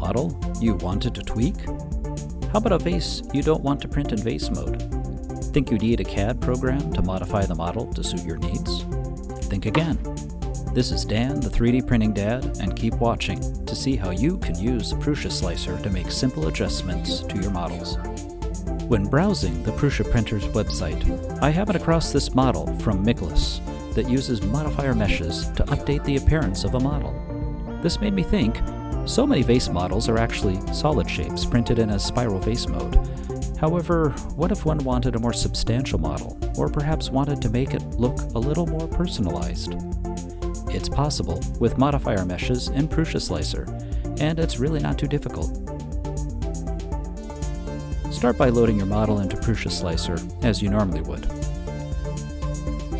model you wanted to tweak? How about a vase you don't want to print in vase mode? Think you need a CAD program to modify the model to suit your needs? Think again. This is Dan, the 3D Printing Dad, and keep watching to see how you can use the PrusaSlicer to make simple adjustments to your models. When browsing the Prusa printer's website, I happened across this model from Miklas that uses modifier meshes to update the appearance of a model. This made me think, so many vase models are actually solid shapes printed in a spiral vase mode. However, what if one wanted a more substantial model, or perhaps wanted to make it look a little more personalized? It's possible with modifier meshes in PrusaSlicer, and it's really not too difficult. Start by loading your model into PrusaSlicer as you normally would.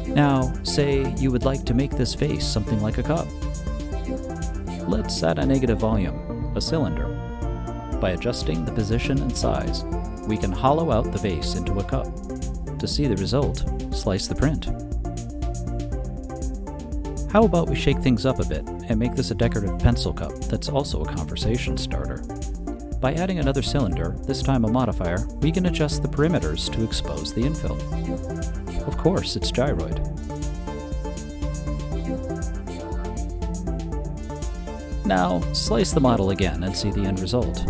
Now, say you would like to make this vase something like a cup. Let's add a negative volume, a cylinder. By adjusting the position and size, we can hollow out the vase into a cup. To see the result, slice the print. How about we shake things up a bit and make this a decorative pencil cup that's also a conversation starter? By adding another cylinder, this time a modifier, we can adjust the perimeters to expose the infill. Of course, it's gyroid. Now, slice the model again and see the end result.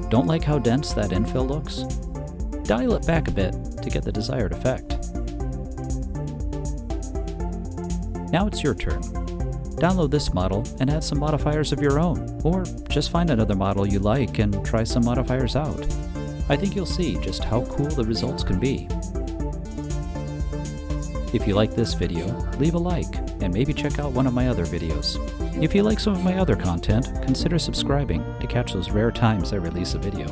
Don't like how dense that infill looks? Dial it back a bit to get the desired effect. Now it's your turn. Download this model and add some modifiers of your own, or just find another model you like and try some modifiers out. I think you'll see just how cool the results can be. If you like this video, leave a like and maybe check out one of my other videos. If you like some of my other content, consider subscribing to catch those rare times I release a video.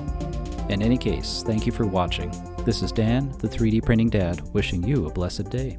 In any case, thank you for watching. This is Dan, the 3D Printing Dad, wishing you a blessed day.